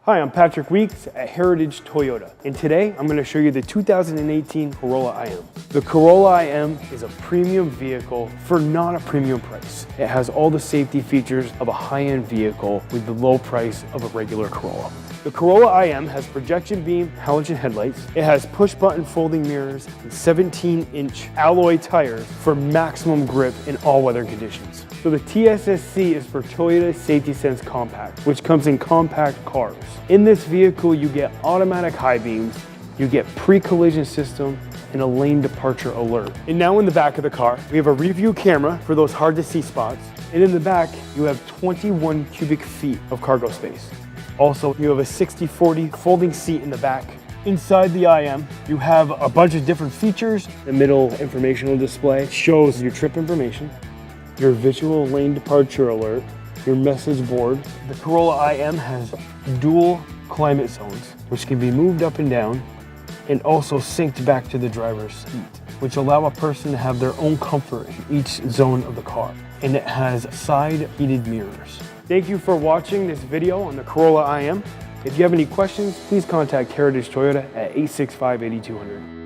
Hi, I'm Patrick Weeks at Heritage Toyota, and today I'm going to show you the 2018 Corolla IM. The Corolla IM is a premium vehicle for not a premium price. It has all the safety features of a high-end vehicle with the low price of a regular Corolla. The Corolla IM has projection beam halogen headlights. It has push-button folding mirrors and 17-inch alloy tires for maximum grip in all weather conditions. So the TSSC is for Toyota Safety Sense Compact, which comes in compact cars. In this vehicle, you get automatic high beams, you get pre-collision system, and a lane departure alert. And now in the back of the car, we have a review camera for those hard to see spots. And in the back, you have 21 cubic feet of cargo space. Also, you have a 60/40 folding seat in the back. Inside the IM, you have a bunch of different features. The middle informational display shows your trip information, your visual lane departure alert, your message board. The Corolla IM has dual climate zones, which can be moved up and down and also synced back to the driver's seat, which allow a person to have their own comfort in each zone of the car. And it has side heated mirrors. Thank you for watching this video on the Corolla IM. If you have any questions, please contact Heritage Toyota at 865-8200.